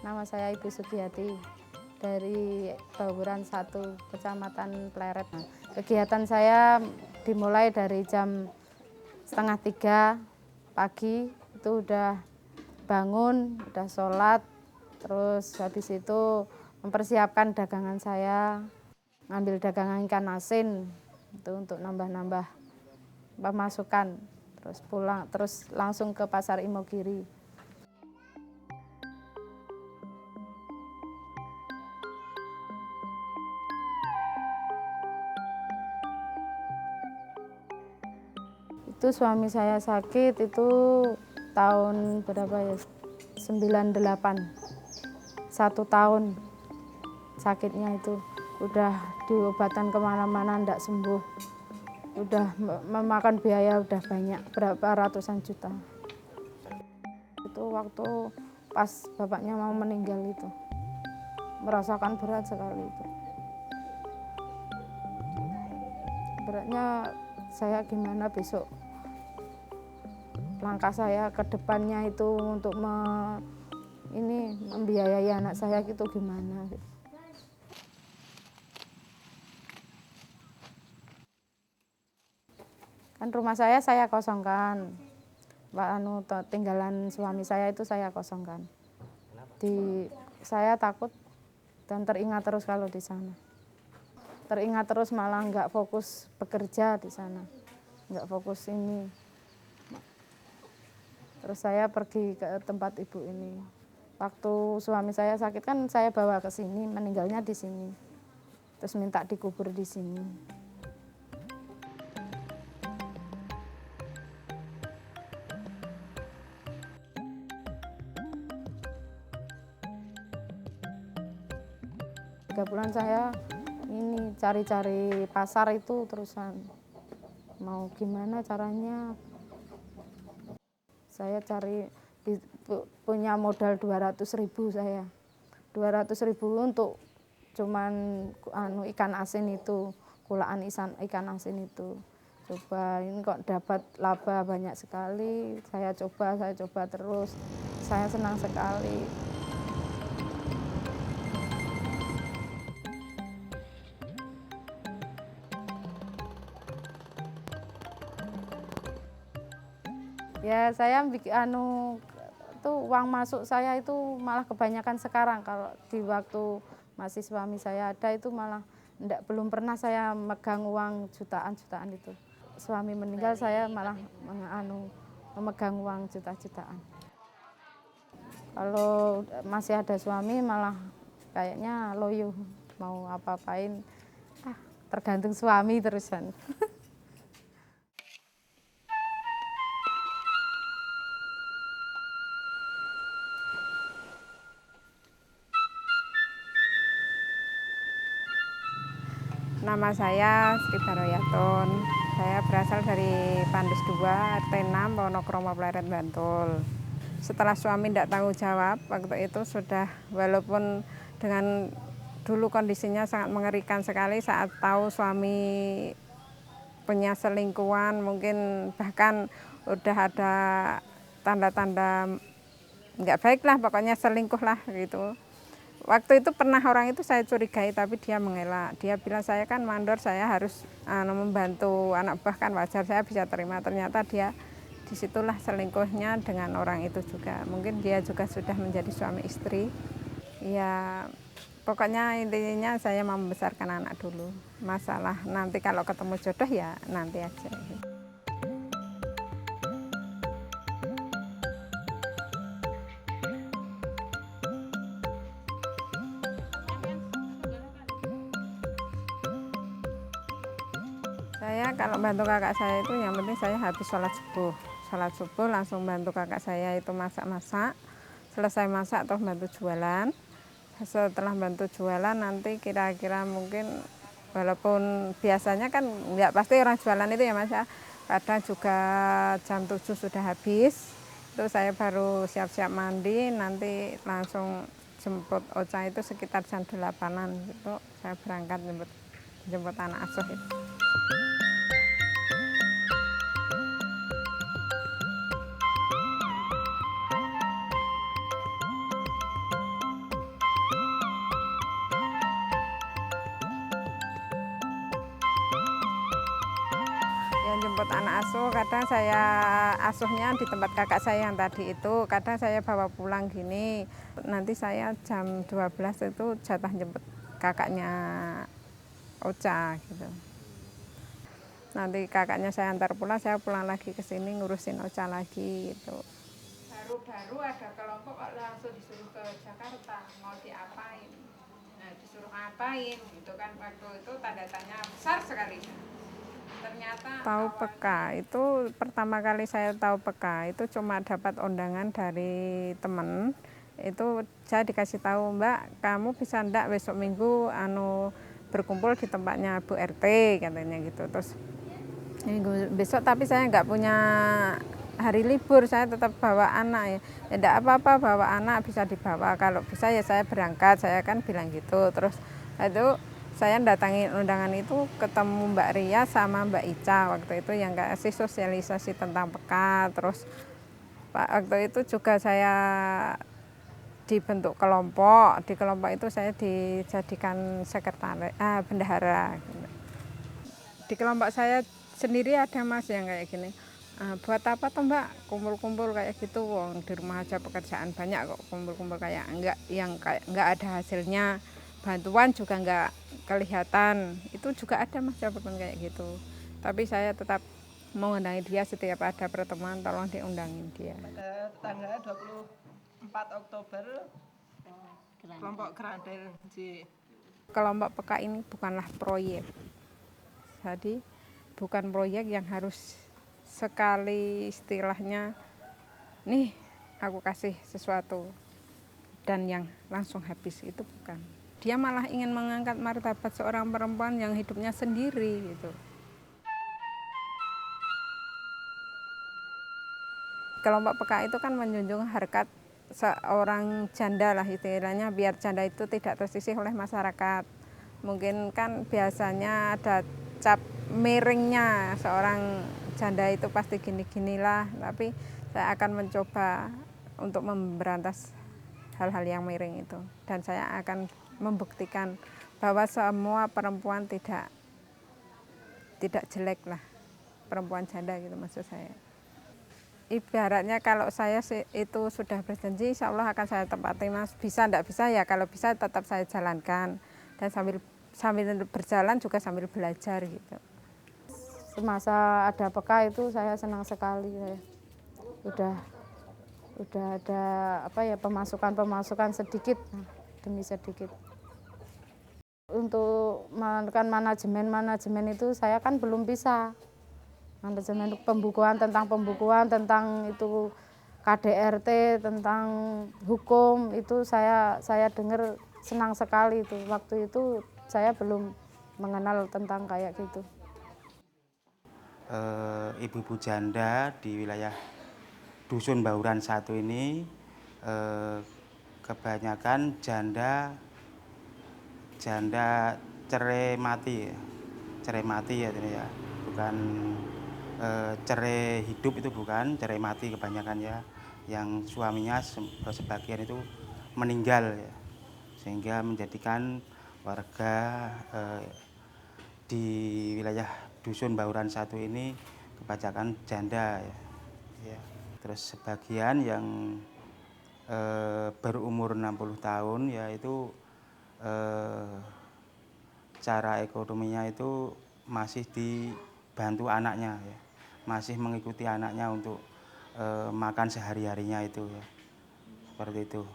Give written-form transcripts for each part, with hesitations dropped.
Nama saya Ibu Sugiyati dari Bawuran 1, Kecamatan Pleret. Kegiatan saya dimulai dari jam 2:30 pagi, itu udah bangun, udah sholat, terus habis itu mempersiapkan dagangan saya, ngambil dagangan ikan asin itu untuk nambah-nambah pemasukan, terus pulang, terus langsung ke Pasar Imogiri. Itu suami saya sakit itu tahun berapa ya? 98. 1 tahun sakitnya itu. Udah diobatan kemana-mana enggak sembuh. Udah memakan biaya udah banyak, berapa ratusan juta. Itu waktu pas bapaknya mau meninggal itu. Merasakan berat sekali itu. Beratnya saya gimana besok langkah saya ke depannya itu untuk membiayai anak saya gitu gimana. Kan rumah saya kosongkan. Tinggalan suami saya itu saya kosongkan. Saya takut dan teringat terus kalau di sana. Teringat terus malah nggak fokus bekerja di sana. Nggak fokus ini. Terus saya pergi ke tempat ibu ini. Waktu suami saya sakit kan saya bawa ke sini, meninggalnya di sini. Terus minta dikubur di sini. Tiga bulan saya ini cari-cari pasar itu terusan. Mau gimana caranya? Saya cari punya modal 200.000 saya. 200.000 untuk cuman ikan asin itu, kulaan ikan asin itu. Coba ini kok dapat laba banyak sekali. Saya coba terus. Saya senang sekali. Ya saya tuh uang masuk saya itu malah kebanyakan sekarang. Kalau di waktu masih suami saya ada itu malah belum pernah saya megang uang jutaan itu. Suami meninggal saya malah memegang uang jutaan. Kalau masih ada suami malah kayaknya loyo, mau apa-apain tergantung suami terusan. Nama saya Sri Baroyatun. Saya berasal dari Pandus 2, RT 6, Wonokromo, Pleret, Bantul. Setelah suami tidak tanggung jawab, waktu itu sudah, walaupun dengan dulu kondisinya sangat mengerikan sekali saat tahu suami punya selingkuhan, mungkin bahkan udah ada tanda-tanda nggak baik lah, pokoknya selingkuh lah gitu. Waktu itu pernah orang itu saya curigai tapi dia mengelak. Dia bilang saya kan mandor, saya harus membantu anak buah, kan wajar saya bisa terima. Ternyata dia disitulah selingkuhnya dengan orang itu juga. Mungkin dia juga sudah menjadi suami istri. Ya pokoknya intinya saya mau membesarkan anak dulu. Masalah nanti kalau ketemu jodoh ya nanti aja. Saya kalau bantu kakak saya itu yang penting saya habis sholat subuh langsung bantu kakak saya itu masak-masak, selesai masak terus bantu jualan. Setelah bantu jualan nanti kira-kira mungkin walaupun biasanya kan nggak pasti orang jualan itu ya Mas ya, kadang juga jam 7 sudah habis, itu saya baru siap-siap mandi, nanti langsung jemput Ocha itu sekitar jam 8-an gitu, saya berangkat jemput anak asuh itu. jemput anak asuh, kadang saya asuhnya di tempat kakak saya yang tadi itu, kadang saya bawa pulang gini. Nanti saya jam 12 itu jatah jemput kakaknya Ocha gitu. Nanti kakaknya saya antar pulang, saya pulang lagi ke sini ngurusin Ocha lagi gitu. Baru-baru ada kelompok kok langsung disuruh ke Jakarta, mau diapain? Nah, disuruh ngapain gitu kan, waktu itu tanda tanya besar sekali. Ternyata tahu peka itu pertama kali saya tahu peka itu cuma dapat undangan dari teman. Itu saya dikasih tahu, Mbak, kamu bisa ndak besok minggu berkumpul di tempatnya Bu RT katanya gitu. Terus minggu besok tapi saya nggak punya hari libur, saya tetap bawa anak ya. Ya enggak apa-apa, bawa anak bisa dibawa, kalau bisa ya saya berangkat, saya kan bilang gitu. Terus itu saya datangi undangan itu, ketemu Mbak Ria sama Mbak Ica waktu itu yang kasih sosialisasi tentang peka. Terus waktu itu juga saya dibentuk kelompok, di kelompok itu saya dijadikan sekretaris bendahara. Di kelompok saya sendiri ada Mas yang kayak gini. Buat apa tuh Mbak kumpul-kumpul kayak gitu, wong di rumah aja pekerjaan banyak kok, kumpul-kumpul kayak enggak ada hasilnya, bantuan juga enggak kelihatan. Itu juga ada Mas jawaban kayak gitu. Tapi saya tetap mengundangi dia setiap ada pertemuan, tolong diundangin dia. Tanggal 24 Oktober kelompok Grandel di Kelompok peka ini bukanlah proyek. Jadi bukan proyek yang harus sekali istilahnya nih aku kasih sesuatu dan yang langsung habis, itu bukan. Dia malah ingin mengangkat martabat seorang perempuan yang hidupnya sendiri gitu. Kelompok peka itu kan menjunjung harkat seorang janda lah istilahnya, biar janda itu tidak tersisih oleh masyarakat. Mungkin kan biasanya ada cap miringnya, seorang janda itu pasti gini-ginilah, tapi saya akan mencoba untuk memberantas hal-hal yang miring itu, dan saya akan membuktikan bahwa semua perempuan tidak jelek lah, perempuan janda gitu maksud saya. Ibaratnya kalau saya itu sudah berjanji, insya Allah akan saya tepati Mas. Bisa enggak bisa ya, kalau bisa tetap saya jalankan, dan sambil berjalan juga sambil belajar gitu. Semasa ada peka itu saya senang sekali, udah ada pemasukan sedikit demi sedikit. Untuk melakukan manajemen itu saya kan belum bisa. Manajemen pembukuan tentang itu KDRT, tentang hukum itu saya dengar senang sekali itu. Waktu itu saya belum mengenal tentang kayak gitu. Ibu-ibu janda di wilayah Dusun Bauran 1 ini kebanyakan janda cerai mati ya, bukan cerai hidup, itu bukan, cerai mati kebanyakan ya, yang suaminya sebagian itu meninggal ya, sehingga menjadikan warga di wilayah Dusun Bauran 1 ini kebanyakan janda ya. Terus sebagian yang berumur 60 tahun ya itu cara ekonominya itu masih dibantu anaknya ya, masih mengikuti anaknya untuk makan sehari-harinya itu ya, seperti itu.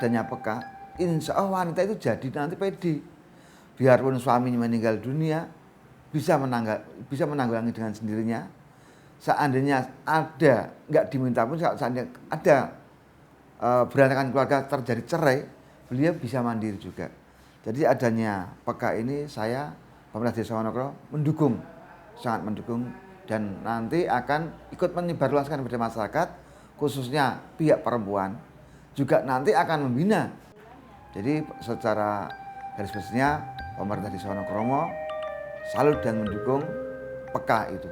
Adanya peka, insya Allah wanita itu jadi nanti pede. Biarpun suaminya meninggal dunia, bisa menanggulangi dengan sendirinya. Seandainya ada, nggak diminta pun, seandainya ada berantakan keluarga terjadi cerai, beliau bisa mandiri juga. Jadi adanya peka ini saya, pemerintah Desa Wonokromo mendukung, sangat mendukung, dan nanti akan ikut menyebarluaskan kepada masyarakat, khususnya pihak perempuan, juga nanti akan membina. Jadi secara garis besarnya pemerintah Desa Wonokromo salut dan mendukung peka itu.